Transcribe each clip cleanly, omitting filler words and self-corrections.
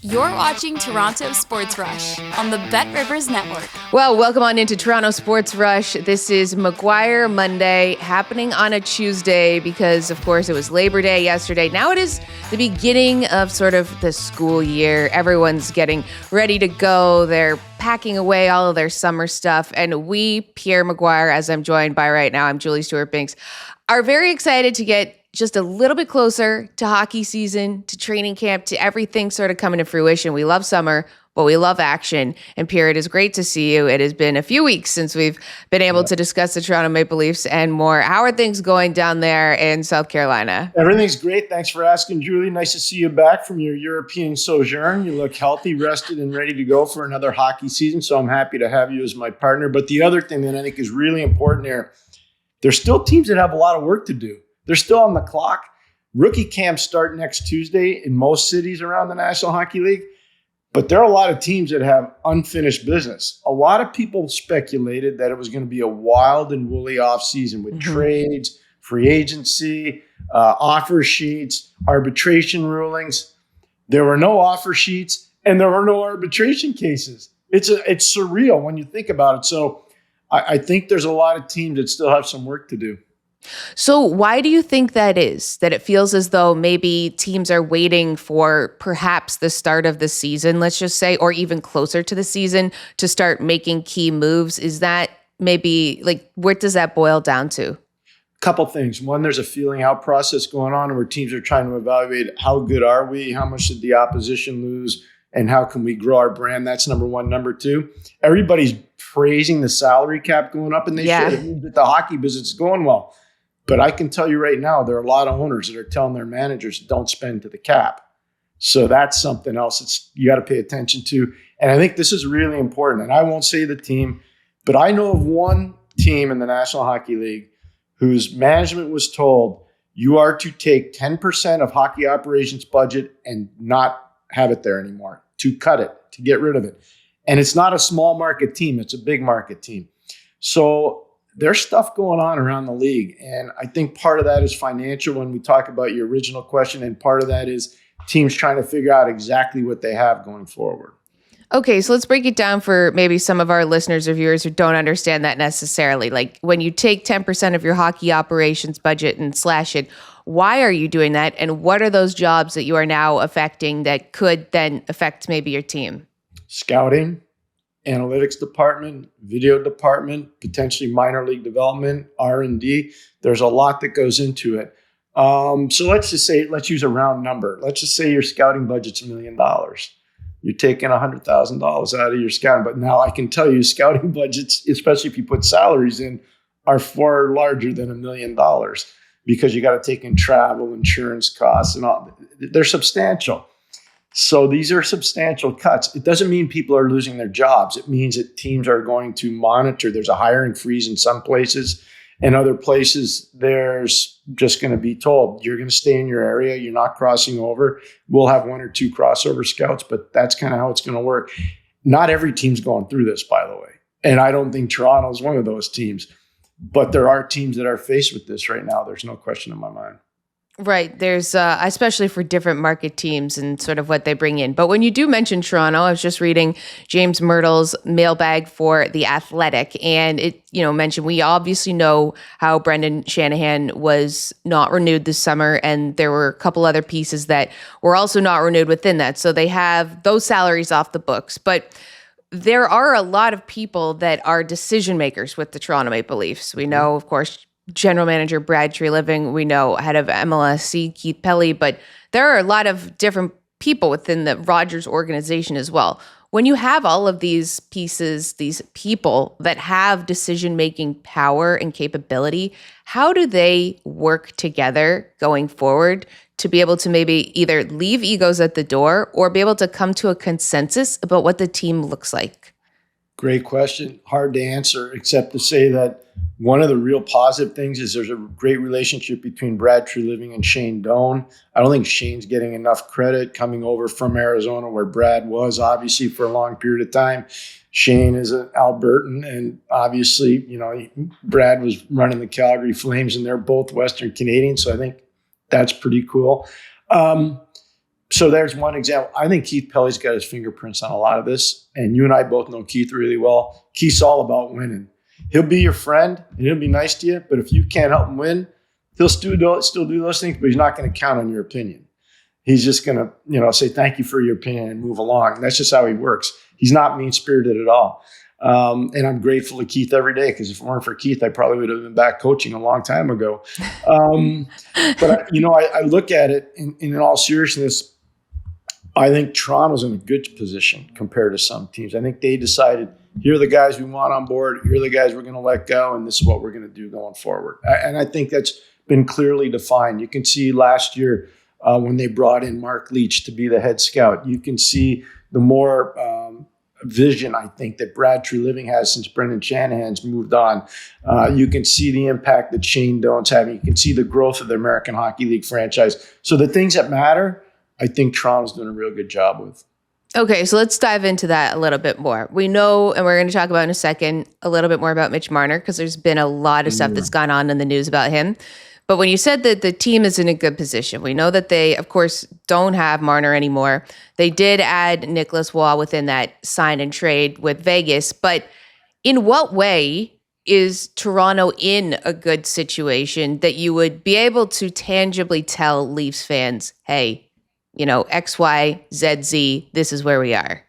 You're watching Toronto Sports Rush on the Bet Rivers Network. Well, welcome on into Toronto Sports Rush. This is McGuire Monday, happening on a Tuesday because, of course, it was Labor Day yesterday. Now it is the beginning of sort of the school year. Everyone's getting ready to go. They're packing away all of their summer stuff. And we, Pierre McGuire, as I'm joined by right now, I'm Julie Stewart-Binks, are very excited to get just a little bit closer to hockey season, to training camp, to everything sort of coming to fruition. We love summer, but we love action. And Pierre, it is great to see you. It has been a few weeks since we've been able to discuss the Toronto Maple Leafs and more. How are things going down there in South Carolina? Everything's great. Thanks for asking, Julie. Nice to see you back from your European sojourn. You look healthy, rested, and ready to go for another hockey season. So I'm happy to have you as my partner. But the other thing that I think is really important here, there's still teams that have a lot of work to do. They're still on the clock. Rookie camps start next Tuesday in most cities around the National Hockey League. But there are a lot of teams that have unfinished business. A lot of people speculated that it was going to be a wild and woolly offseason with trades, free agency, offer sheets, arbitration rulings. There were no offer sheets and there were no arbitration cases. It's surreal when you think about it. So I think there's a lot of teams that still have some work to do. So why do you think that is? That it feels as though maybe teams are waiting for perhaps the start of the season, let's just say, or even closer to the season to start making key moves? Is that maybe, like, what does that boil down to? Couple things. One, there's a feeling out process going on where teams are trying to evaluate how good are we, how much did the opposition lose, and how can we grow our brand. That's number one. Number two, everybody's praising the salary cap going up, and they should. It means that the hockey business is going well. But I can tell you right now, there are a lot of owners that are telling their managers don't spend to the cap. So that's something else you got to pay attention to. And I think this is really important. And I won't say the team, but I know of one team in the National Hockey League whose management was told you are to take 10% of hockey operations budget and not have it there anymore, to cut it, to get rid of it. And it's not a small market team. It's a big market team. So there's stuff going on around the league. And I think part of that is financial when we talk about your original question. And part of that is teams trying to figure out exactly what they have going forward. Okay, so let's break it down for maybe some of our listeners or viewers who don't understand that necessarily. Like when you take 10% of your hockey operations budget and slash it, why are you doing that? And what are those jobs that you are now affecting that could then affect maybe your team? Scouting, analytics department, video department, potentially minor league development, R&D. There's a lot that goes into it. So let's use a round number. Let's just say your scouting budget's $1 million. You're taking $100,000 out of your scouting. But now I can tell you scouting budgets, especially if you put salaries in, are far larger than $1 million because you got to take in travel, insurance costs, and all. They're substantial. So these are substantial cuts. It doesn't mean people are losing their jobs. It means that teams are going to monitor. There's a hiring freeze in some places. In other places, there's just going to be told, you're going to stay in your area. You're not crossing over. We'll have one or two crossover scouts, but that's kind of how it's going to work. Not every team's going through this, by the way. And I don't think Toronto is one of those teams. But there are teams that are faced with this right now. There's no question in my mind. Right. There's especially for different market teams and sort of what they bring in. But when you do mention Toronto, I was just reading James Myrtle's mailbag for The Athletic, and it, mentioned we obviously know how Brendan Shanahan was not renewed this summer, and there were a couple other pieces that were also not renewed within that. So they have those salaries off the books. But there are a lot of people that are decision makers with the Toronto Maple Leafs. We know, of course, General Manager Brad Treliving, we know head of MLSC Keith Pelly, but there are a lot of different people within the Rogers organization as well. When you have all of these pieces, these people that have decision-making power and capability, how do they work together going forward to be able to maybe either leave egos at the door or be able to come to a consensus about what the team looks like? Great question. Hard to answer, except to say that one of the real positive things is there's a great relationship between Brad Treliving and Shane Doan. I don't think Shane's getting enough credit coming over from Arizona, where Brad was obviously for a long period of time. Shane is an Albertan, and obviously, Brad was running the Calgary Flames, and they're both Western Canadians, so I think that's pretty cool. So there's one example. I think Keith Pelly's got his fingerprints on a lot of this. And you and I both know Keith really well. Keith's all about winning. He'll be your friend and he'll be nice to you. But if you can't help him win, he'll still do those things, but he's not going to count on your opinion. He's just going to, say thank you for your opinion and move along. And that's just how he works. He's not mean-spirited at all. And I'm grateful to Keith every day, because if it weren't for Keith, I probably would have been back coaching a long time ago. But I look at it in all seriousness. I think Toronto's in a good position compared to some teams. I think they decided, here are the guys we want on board, here are the guys we're going to let go, and this is what we're going to do going forward. And I think that's been clearly defined. You can see last year when they brought in Mark Leach to be the head scout. You can see the more vision, I think, that Brad Treliving has since Brendan Shanahan's moved on. You can see the impact that Shane Doan's having. You can see the growth of the American Hockey League franchise. So the things that matter, I think Toronto's doing a real good job with. Okay, so let's dive into that a little bit more. We know, and we're going to talk about in a second, a little bit more about Mitch Marner, because there's been a lot of stuff that's gone on in the news about him. But when you said that the team is in a good position, we know that they, of course, don't have Marner anymore. They did add Nicholas Waugh within that sign and trade with Vegas. But in what way is Toronto in a good situation that you would be able to tangibly tell Leafs fans, hey, X, Y, Z, Z, this is where we are?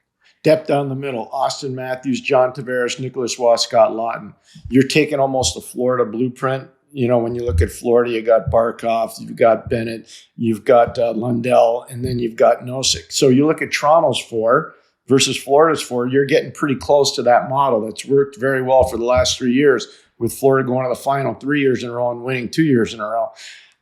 Depth down the middle: Austin Matthews, John Tavares, Nicholas Waugh, Scott Lawton. You're taking almost a Florida blueprint. When you look at Florida, you got Barkov, you've got Bennett, you've got Lundell, and then you've got Nosek. So you look at Toronto's 4 versus Florida's 4, you're getting pretty close to that model that's worked very well for the last 3 years, with Florida going to the final 3 years in a row and winning 2 years in a row.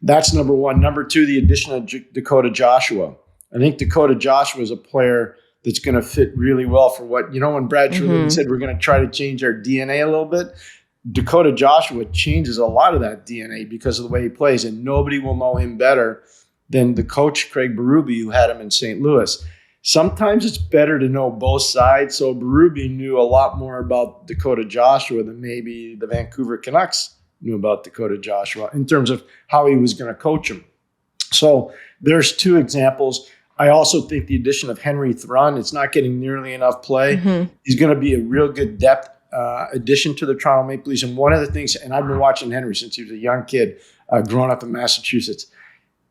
That's number one. Number two, the addition of Dakota Joshua. I think Dakota Joshua is a player that's going to fit really well for what, when Brad Treliving said we're going to try to change our DNA a little bit, Dakota Joshua changes a lot of that DNA because of the way he plays, and nobody will know him better than the coach, Craig Berube, who had him in St. Louis. Sometimes it's better to know both sides, so Berube knew a lot more about Dakota Joshua than maybe the Vancouver Canucks knew about Dakota Joshua in terms of how he was going to coach him. So there's 2 examples. I also think the addition of Henry Thrun, it's not getting nearly enough play. He's going to be a real good depth addition to the Toronto Maple Leafs. And one of the things, and I've been watching Henry since he was a young kid, growing up in Massachusetts,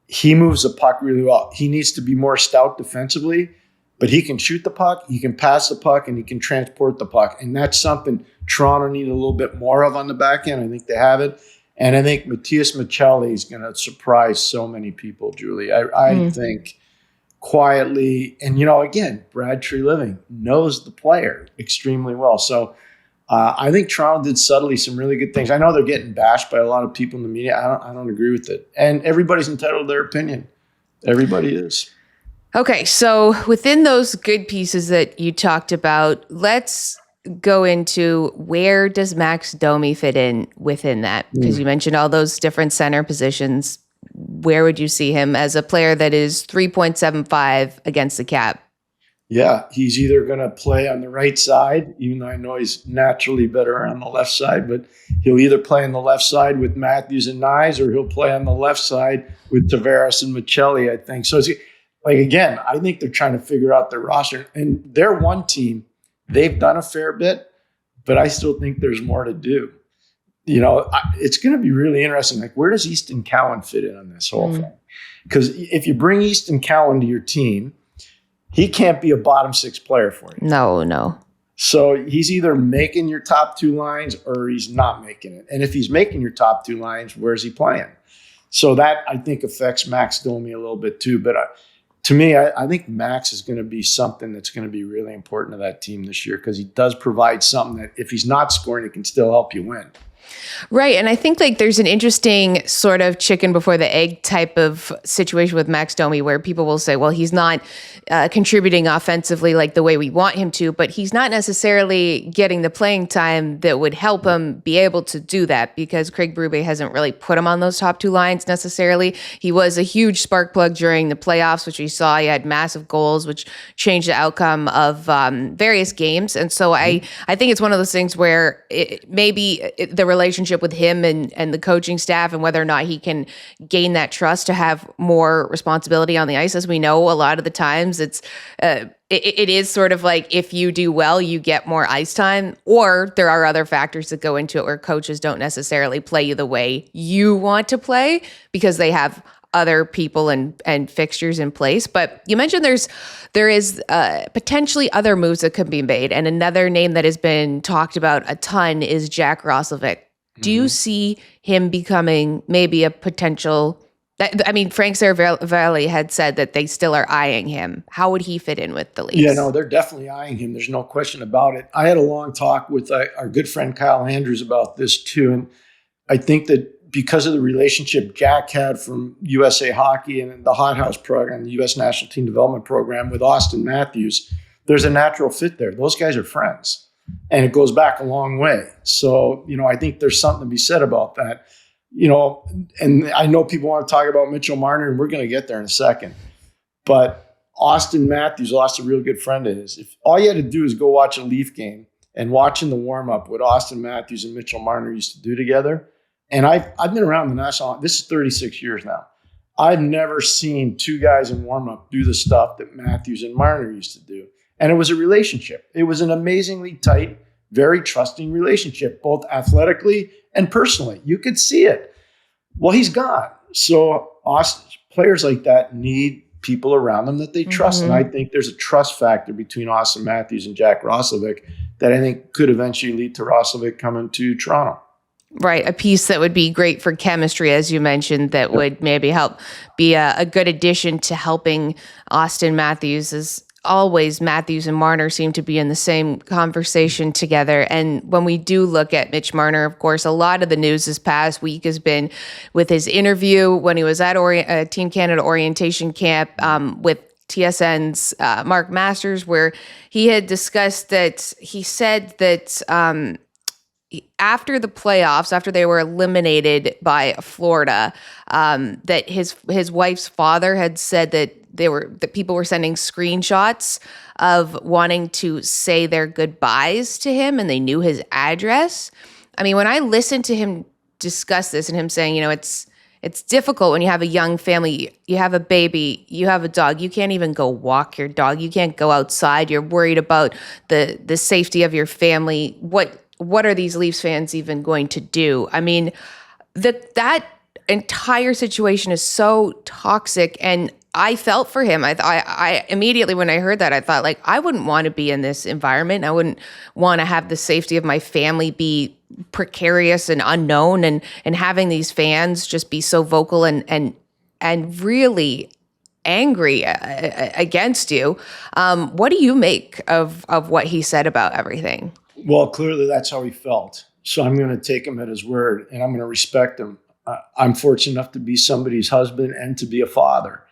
he moves the puck really well. He needs to be more stout defensively, but he can shoot the puck, he can pass the puck, and he can transport the puck. And that's something Toronto needed a little bit more of on the back end. I think they have it. And I think Matias Maccelli is going to surprise so many people, Julie. I think quietly, and again, Brad Treliving knows the player extremely well. So I think Toronto did subtly some really good things. I know they're getting bashed by a lot of people in the media. I don't agree with it. And everybody's entitled to their opinion. Everybody is. Okay, so within those good pieces that you talked about, let's go into where does Max Domi fit in within that? Because you mentioned all those different center positions. Where would you see him as a player that is 3.75 against the cap? Yeah, he's either going to play on the right side, even though I know he's naturally better on the left side, but he'll either play on the left side with Matthews and Nyes, or he'll play on the left side with Tavares and Maccelli, I think. So, again, I think they're trying to figure out their roster. And they're one team. They've done a fair bit, but I still think there's more to do. It's going to be really interesting. Like, where does Easton Cowan fit in on this whole thing? Because if you bring Easton Cowan to your team, he can't be a bottom 6 player for you. No. So he's either making your top 2 lines or he's not making it. And if he's making your top 2 lines, where's he playing? So that, I think, affects Max Domi a little bit too. But to me, I think Max is going to be something that's going to be really important to that team this year, because he does provide something that if he's not scoring, it can still help you win. Right. And I think there's an interesting sort of chicken before the egg type of situation with Max Domi, where people will say, well, he's not contributing offensively like the way we want him to, but he's not necessarily getting the playing time that would help him be able to do that, because Craig Berube hasn't really put him on those top 2 lines necessarily. He was a huge spark plug during the playoffs, which we saw. He had massive goals, which changed the outcome of various games. And so I think it's one of those things where maybe the relationship with him and the coaching staff, and whether or not he can gain that trust to have more responsibility on the ice. As we know, a lot of the times it is sort of like, if you do well, you get more ice time, or there are other factors that go into it where coaches don't necessarily play you the way you want to play because they have other people and fixtures in place. But you mentioned there is potentially other moves that could be made. And another name that has been talked about a ton is Jack Roslovic. Do you see him becoming maybe a potential... I mean, Frank Saravalli had said that they still are eyeing him. How would he fit in with the Leafs? Yeah, no, they're definitely eyeing him. There's no question about it. I had a long talk with our good friend Kyle Andrews about this too. And I think that because of the relationship Jack had from USA Hockey and the Hot House program, the U.S. National Team Development Program with Austin Matthews, there's a natural fit there. Those guys are friends, and it goes back a long way. So, I think there's something to be said about that. And I know people want to talk about Mitchell Marner, and we're going to get there in a second. But Austin Matthews lost a real good friend of his. If all you had to do is go watch a Leaf game and watching the warm-up what Austin Matthews and Mitchell Marner used to do together, and I've been around the national, this is 36 years now. I've never seen two guys in warm-up do the stuff that Matthews and Marner used to do. And it was a relationship. It was an amazingly tight, very trusting relationship, both athletically and personally. You could see it. Well, he's gone. So players like that need people around them that they trust. And I think there's a trust factor between Austin Matthews and Jack Roslovic that I think could eventually lead to Roslovic coming to Toronto. Right. A piece that would be great for chemistry, as you mentioned, that would maybe help be a good addition to helping Austin Matthews. As always, Matthews and Marner seem to be in the same conversation together. And when we do look at Mitch Marner, of course, a lot of the news this past week has been with his interview when he was at Team Canada orientation camp with TSN's Mark Masters, where he had discussed that he said that after the playoffs, after they were eliminated by Florida, that his wife's father had said that people were sending screenshots of wanting to say their goodbyes to him, and they knew his address. I mean, when I listened to him discuss this and him saying, it's difficult when you have a young family, you have a baby, you have a dog, you can't even go walk your dog, you can't go outside, you're worried about the safety of your family. What are these Leafs fans even going to do? I mean, that entire situation is so toxic, and I felt for him. I immediately, when I heard that, I thought, like, I wouldn't want to be in this environment. I wouldn't want to have the safety of my family be precarious and unknown, and having these fans just be so vocal and really angry against you. What do you make of what he said about everything? Well, clearly that's how he felt. So I'm going to take him at his word, and I'm going to respect him. I'm fortunate enough to be somebody's husband and to be a father.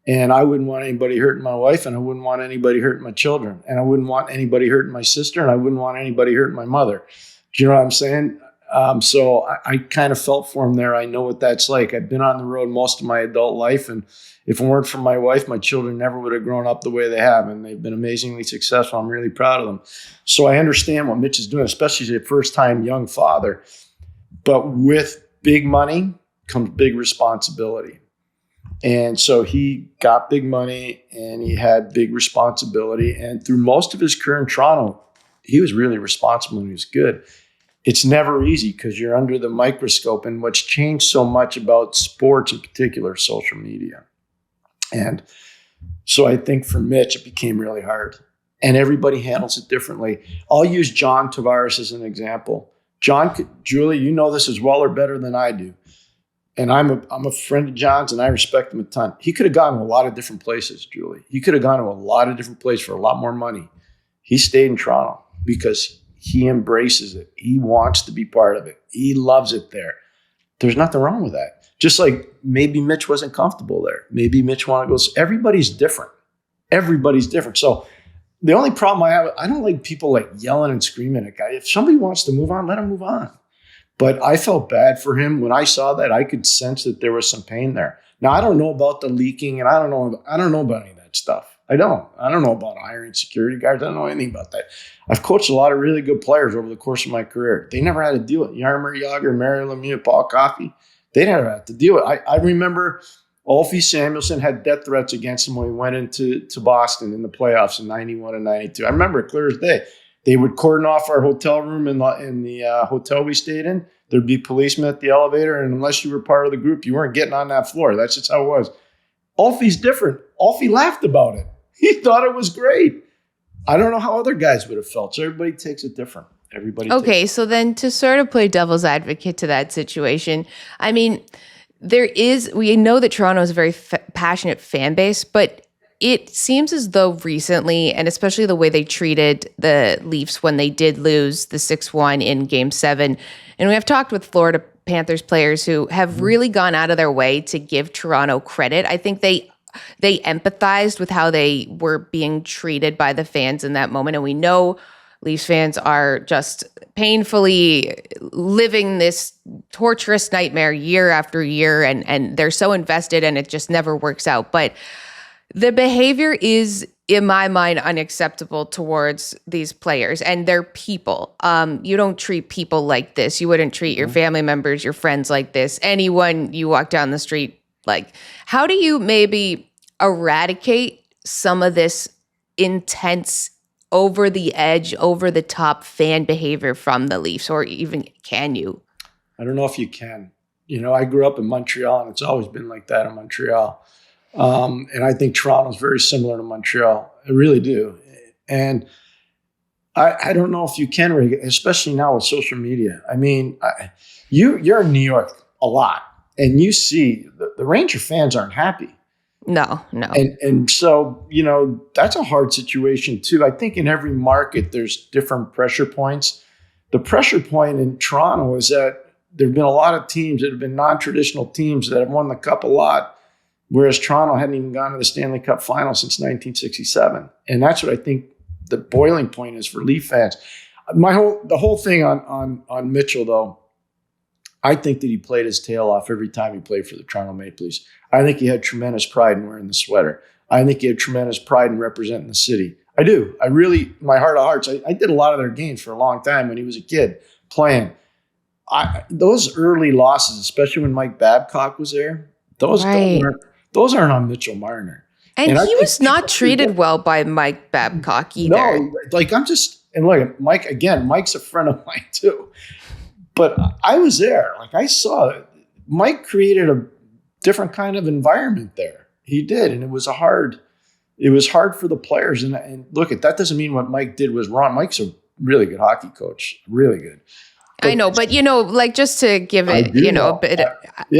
And I wouldn't want anybody hurting my wife, and I wouldn't want anybody hurting my children, and I wouldn't want anybody hurting my sister, and I wouldn't want anybody hurting my mother. Do you know what I'm saying? So I kind of felt for him there. I know what that's like. I've been on the road most of my adult life, and if it weren't for my wife, my children never would have grown up the way they have, and they've been amazingly successful. I'm really proud of them. So I understand what Mitch is doing, especially as a first-time young father. But with big money comes big responsibility. And so he got big money, and he had big responsibility. And through most of his career in Toronto, he was really responsible and he was good. It's never easy because you're under the microscope, and what's changed so much about sports, in particular, social media. And so I think for Mitch, it became really hard, and everybody handles it differently. I'll use John Tavares as an example. Julie, you know this as well or better than I do. And I'm a friend of John's, and I respect him a ton. He could have gone to a lot of different places, Julie. He could have gone to a lot of different places for a lot more money. He stayed in Toronto because he embraces it. He wants to be part of it. He loves it there. There's nothing wrong with that. Just like maybe Mitch wasn't comfortable there. Maybe Mitch wanted to go. Everybody's different. Everybody's different. So the only problem I have, I don't like people like yelling and screaming at guys. If somebody wants to move on, let them move on. But I felt bad for him. When I saw that, I could sense that there was some pain there. Now, I don't know about the leaking, and I don't know about any of that stuff. I don't know about hiring security guards. I don't know anything about that. I've coached a lot of really good players over the course of my career. They never had to deal with it. Yarmer Yager, Mario Lemieux, Paul Coffey. They never had to deal with it. I remember Alfie Samuelson had death threats against him when we went into Boston in the playoffs in 91 and 92. I remember it clear as day. They would cordon off our hotel room in the hotel we stayed in. There'd be policemen at the elevator, and unless you were part of the group, you weren't getting on that floor. That's just how it was. Alfie's different. Alfie laughed about it. He thought it was great. I don't know how other guys would have felt. So everybody takes it different. Okay, so then to sort of play devil's advocate to that situation, I mean, we know that Toronto is a very passionate fan base, but it seems as though recently, and especially the way they treated the Leafs when they did lose the 6-1 in Game 7, and we have talked with Florida Panthers players who have really gone out of their way to give Toronto credit. I think they empathized with how they were being treated by the fans in that moment, and we know Leafs fans are just painfully living this torturous nightmare year after year, and they're so invested and it just never works out. But the behavior is, in my mind, unacceptable towards these players, and they're people. You don't treat people like this. You wouldn't treat your family members, your friends like this, anyone you walk down the street like. How do you maybe eradicate some of this intense, over the edge, over the top fan behavior from the Leafs, or even can you? I don't know if you can. I grew up in Montreal, and it's always been like that in Montreal. And I think Toronto's very similar to Montreal. I really do. And I don't know if you can, especially now with social media. I mean, you're in New York a lot, and you see the Ranger fans aren't happy. No. And so, that's a hard situation too. I think in every market, there's different pressure points. The pressure point in Toronto is that there have been a lot of teams that have been non-traditional teams that have won the Cup a lot, whereas Toronto hadn't even gone to the Stanley Cup final since 1967. And that's what I think the boiling point is for Leaf fans. The whole thing on Mitchell, though, I think that he played his tail off every time he played for the Toronto Maple Leafs. I think he had tremendous pride in wearing the sweater. I think he had tremendous pride in representing the city. I do. I really, my heart of hearts, I did a lot of their games for a long time when he was a kid playing. Those early losses, especially when Mike Babcock was there, those aren't on Mitchell Marner. And he was not treated well by Mike Babcock either. No, Mike's a friend of mine too. But I was there. I saw it. Mike created a different kind of environment there. He did. And it was hard for the players. And look, that doesn't mean what Mike did was wrong. Mike's a really good hockey coach. Really good. But I know, but just to give it, a bit.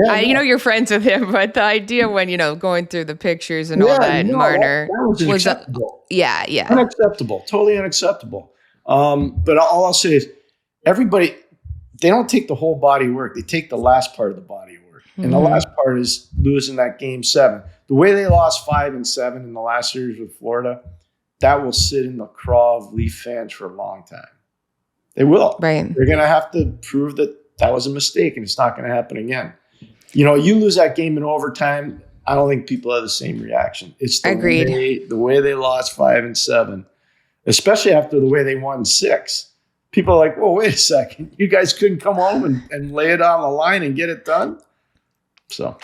I know you're friends with him, but the idea when going through the pictures and all that, Marner that was unacceptable. Yeah, unacceptable, totally unacceptable. But all I'll say is, everybody, they don't take the whole body of work; they take the last part of the body of work, and the last part is losing that Game 7. The way they lost 5 and 7 in the last series with Florida, that will sit in the craw of Leaf fans for a long time. They will. Right. They're going to have to prove that was a mistake and it's not going to happen again. You lose that game in overtime, I don't think people have the same reaction. It's the way they lost 5 and 7, especially after the way they won 6. People are like, well, wait a second. You guys couldn't come home and lay it on the line and get it done? So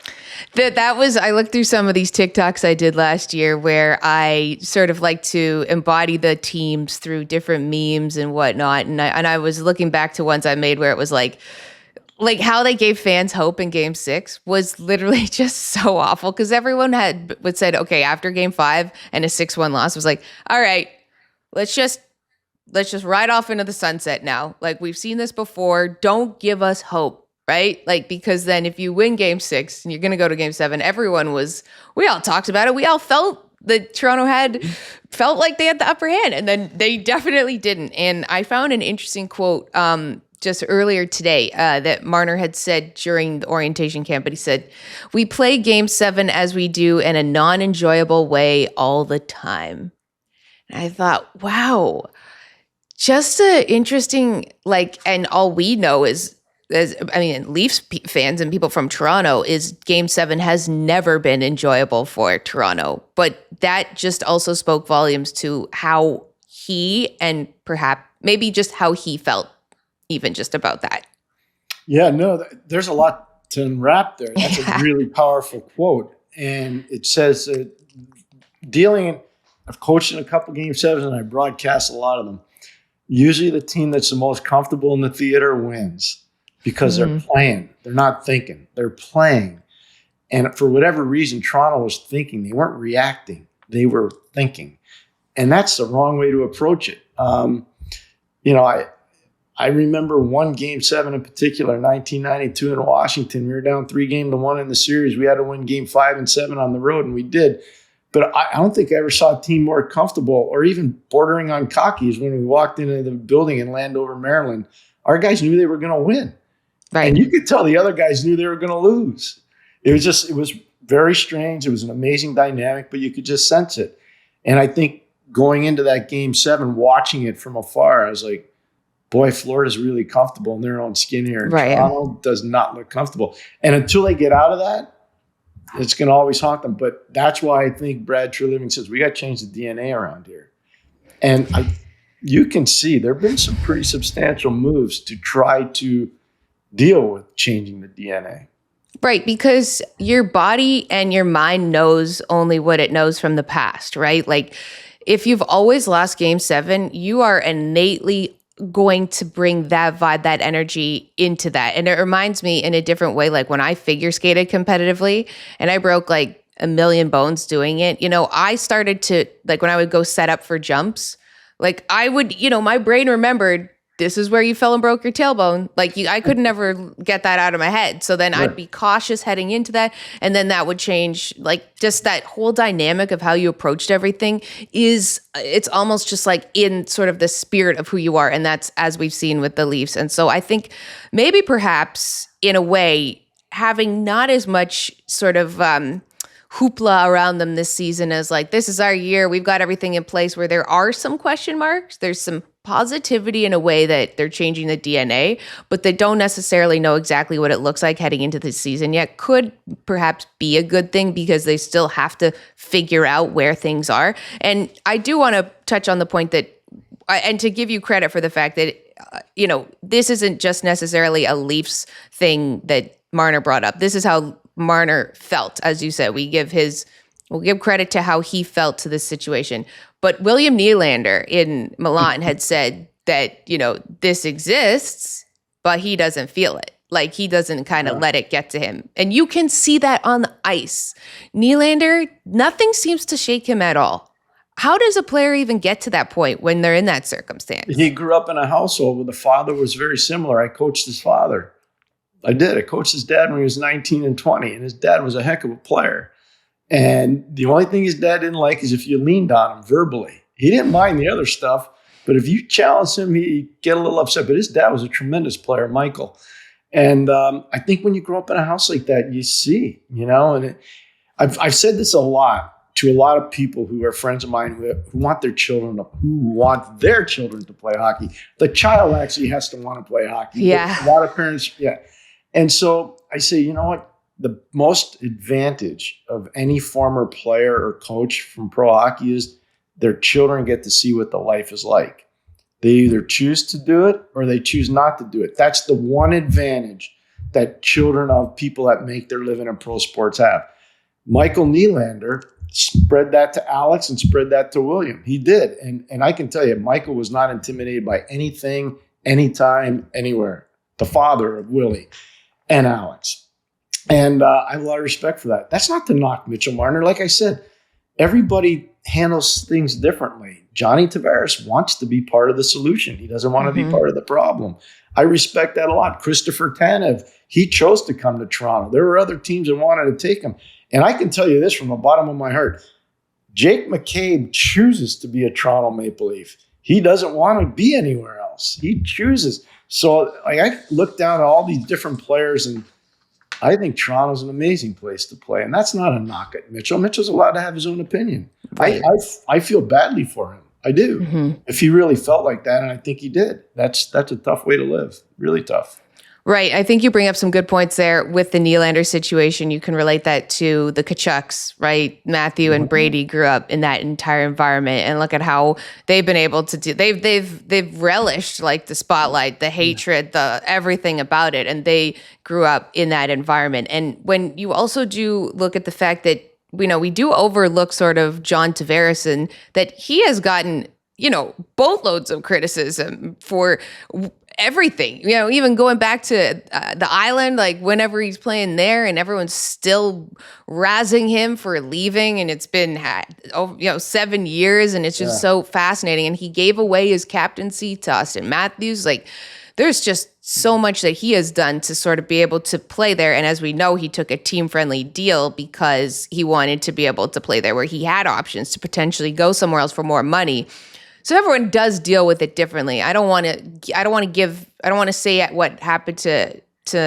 I looked through some of these TikToks I did last year where I sort of like to embody the teams through different memes and whatnot. And I was looking back to ones I made where it was like how they gave fans hope in Game 6 was literally just so awful, because everyone had said, okay, after Game 5 and a 6-1 loss, was like, all right, let's just ride off into the sunset now. We've seen this before. Don't give us hope. Right? Because then if you win Game 6 and you're going to go to Game 7, we all talked about it. We all felt that Toronto felt like they had the upper hand, and then they definitely didn't. And I found an interesting quote just earlier today that Marner had said during the orientation camp, but he said, "We play Game 7 as we do in a non-enjoyable way all the time." And I thought, wow, just a interesting, and all we know is Leafs fans and people from Toronto, is Game 7 has never been enjoyable for Toronto. But that just also spoke volumes to how he, and perhaps maybe just how he felt even just about that. Yeah, no, there's a lot to unwrap there. That's a really powerful quote. And it says that I've coached in a couple Game 7s and I broadcast a lot of them. Usually the team that's the most comfortable in the theater wins because they're playing. They're not thinking. They're playing. And for whatever reason, Toronto was thinking. They weren't reacting. They were thinking. And that's the wrong way to approach it. I remember one Game 7 in particular, 1992 in Washington. We were down 3-1 in the series. We had to win Game 5 and 7 on the road, and we did. But I don't think I ever saw a team more comfortable or even bordering on cocky as when we walked into the building in Landover, Maryland. Our guys knew they were going to win. Right. And you could tell the other guys knew they were going to lose. It was very strange. It was an amazing dynamic, but you could just sense it. And I think going into that Game 7, watching it from afar, I was like, boy, Florida's really comfortable in their own skin here. And Toronto does not look comfortable. And until they get out of that, it's going to always haunt them. But that's why I think Brad Treliving says we got to change the DNA around here. And you can see there have been some pretty substantial moves to try to deal with changing the DNA. Right, because your body and your mind knows only what it knows from the past, right? Like if you've always lost Game 7, you are innately going to bring that vibe, that energy into that. And it reminds me in a different way, like when I figure skated competitively and I broke like a million bones doing it, I started to, like when I would go set up for jumps, like I would, my brain remembered this is where you fell and broke your tailbone. Like I could never get that out of my head. So then I'd be cautious heading into that. And then that would change, like just that whole dynamic of how you approached everything it's almost just like in sort of the spirit of who you are. And that's as we've seen with the Leafs. And so I think maybe perhaps in a way, having not as much sort of hoopla around them this season as like, this is our year. We've got everything in place where there are some question marks. There's some positivity in a way that they're changing the DNA, but they don't necessarily know exactly what it looks like heading into the season yet. Could perhaps be a good thing because they still have to figure out where things are. And I do want to touch on the point that, and to give you credit for the fact that, this isn't just necessarily a Leafs thing that Marner brought up. This is how Marner felt. As you said, we'll give credit to how he felt to this situation. But William Nylander in Milan had said that, this exists, but he doesn't feel it. Like he doesn't kind of let it get to him. And you can see that on the ice. Nylander, nothing seems to shake him at all. How does a player even get to that point when they're in that circumstance? He grew up in a household where the father was very similar. I coached his father. I did. I coached his dad when he was 19 and 20, and his dad was a heck of a player. And the only thing his dad didn't like is if you leaned on him verbally. He didn't mind the other stuff, but if you challenged him, he'd get a little upset. But his dad was a tremendous player, Michael. And I think when you grow up in a house like that, you see, and I've said this a lot to a lot of people who are friends of mine who want their children to play hockey. The child actually has to want to play hockey. Yeah. A lot of parents, yeah. And so I say, you know what? The most advantage of any former player or coach from pro hockey is their children get to see what the life is like. They either choose to do it or they choose not to do it. That's the one advantage that children of people that make their living in pro sports have. Michael Nylander spread that to Alex and spread that to William. He did. And I can tell you, Michael was not intimidated by anything, anytime, anywhere. The father of Willie and Alex. And I have a lot of respect for that. That's not to knock Mitchell Marner. Like I said, everybody handles things differently. Johnny Tavares wants to be part of the solution. He doesn't want to be part of the problem. I respect that a lot. Christopher Tanev, he chose to come to Toronto. There were other teams that wanted to take him. And I can tell you this from the bottom of my heart. Jake McCabe chooses to be a Toronto Maple Leaf. He doesn't want to be anywhere else. He chooses. So I look down at all these different players, and I think Toronto's an amazing place to play. And that's not a knock at Mitchell. Mitchell's allowed to have his own opinion. Right. I feel badly for him. I do. If he really felt like that, and I think he did. That's a tough way to live. Really tough. Right. I think you bring up some good points there with the Nylander situation. You can relate that to the Tkachuks, right? Matthew and Brady grew up in that entire environment, and look at how they've been able to do. They've relished like the spotlight, the hatred, the everything about it, and they grew up in that environment. And when you also do look at the fact that we do overlook sort of John Tavares and that he has gotten boatloads of criticism for everything, even going back to the island, like whenever he's playing there and everyone's still razzing him for leaving. And it's been, 7 years, and it's just so fascinating. And he gave away his captaincy to Austin Matthews. Like there's just so much that he has done to sort of be able to play there. And as we know, he took a team-friendly deal because he wanted to be able to play there where he had options to potentially go somewhere else for more money. So everyone does deal with it differently. I don't want to say what happened to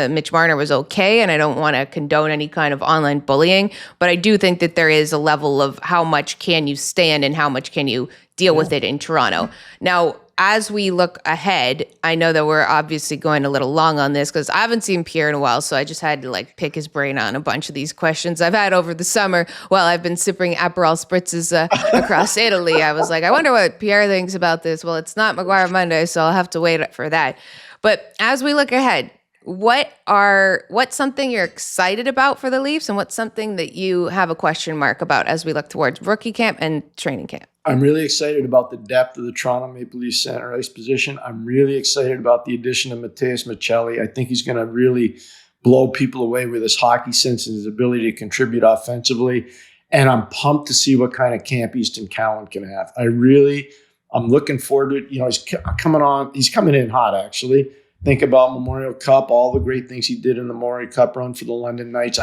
Mitch Marner was okay, and I don't want to condone any kind of online bullying, but I do think that there is a level of how much can you stand and how much can you deal with it in Toronto. Now, as we look ahead, I know that we're obviously going a little long on this because I haven't seen Pierre in a while, so I just had to pick his brain on a bunch of these questions I've had over the summer while I've been sipping Aperol spritzes across Italy. I was like, I wonder what Pierre thinks about this. Well, it's not McGuire Monday, so I'll have to wait for that. But as we look ahead, what's something you're excited about for the Leafs, and what's something that you have a question mark about as we look towards rookie camp and training camp? I'm really excited about the depth of the Toronto Maple Leafs center ice position. I'm really excited about the addition of Mateus Michelli. I think he's going to really blow people away with his hockey sense and his ability to contribute offensively. And I'm pumped to see what kind of camp Easton Cowan can have. I'm looking forward to it. He's coming in hot, actually. Think about Memorial Cup, all the great things he did in the Memorial Cup run for the London Knights.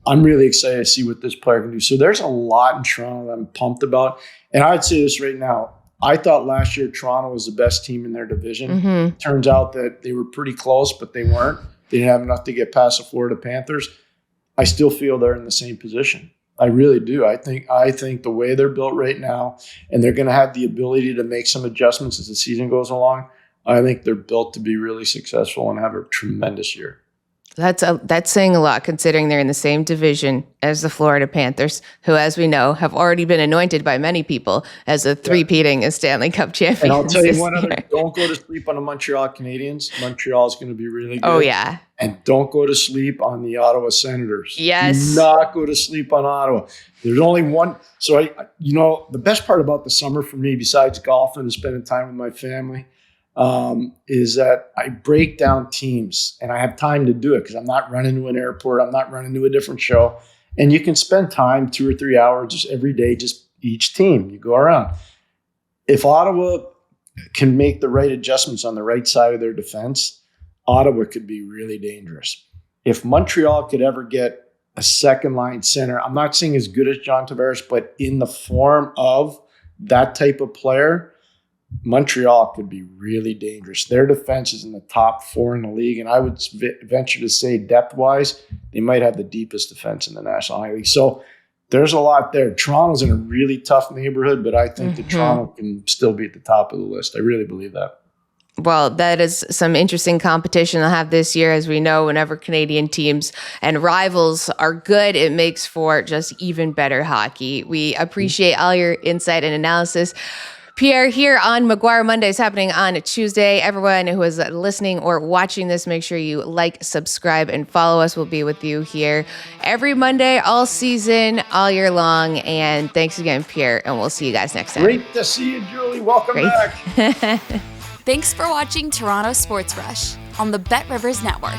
I'm really excited to see what this player can do. So there's a lot in Toronto that I'm pumped about. And I'd say this right now. I thought last year Toronto was the best team in their division. Mm-hmm. Turns out that they were pretty close, but they weren't. They didn't have enough to get past the Florida Panthers. I still feel they're in the same position. I really do. I think the way they're built right now, and they're going to have the ability to make some adjustments as the season goes along, I think they're built to be really successful and have a tremendous year. That's saying a lot, considering they're in the same division as the Florida Panthers, who, as we know, have already been anointed by many people as a three-peating Stanley Cup champion. And I'll tell you one other, don't go to sleep on the Montreal Canadiens. Montreal is going to be really good. Oh, yeah. And don't go to sleep on the Ottawa Senators. Yes. Do not go to sleep on Ottawa. There's only one. So, the best part about the summer for me, besides golfing and spending time with my family, is that I break down teams, and I have time to do it because I'm not running to an airport. I'm not running to a different show. And you can spend time 2 or 3 hours just every day, just each team. You go around. If Ottawa can make the right adjustments on the right side of their defense, Ottawa could be really dangerous. If Montreal could ever get a second line center, I'm not saying as good as John Tavares, but in the form of that type of player, Montreal could be really dangerous. Their defense is in the top 4 in the league, and I would venture to say depth-wise, they might have the deepest defense in the National Hockey League. So there's a lot there. Toronto's in a really tough neighborhood, but I think that Toronto can still be at the top of the list. I really believe that. Well, that is some interesting competition they'll have this year. As we know, whenever Canadian teams and rivals are good, it makes for just even better hockey. We appreciate all your insight and analysis. Pierre, here on McGuire Mondays, happening on Tuesday. Everyone who is listening or watching this, make sure you like, subscribe, and follow us. We'll be with you here every Monday, all season, all year long. And thanks again, Pierre, and we'll see you guys next time. Great to see you, Julie. Welcome back. Thanks for watching Toronto Sports Rush on the Bet Rivers Network.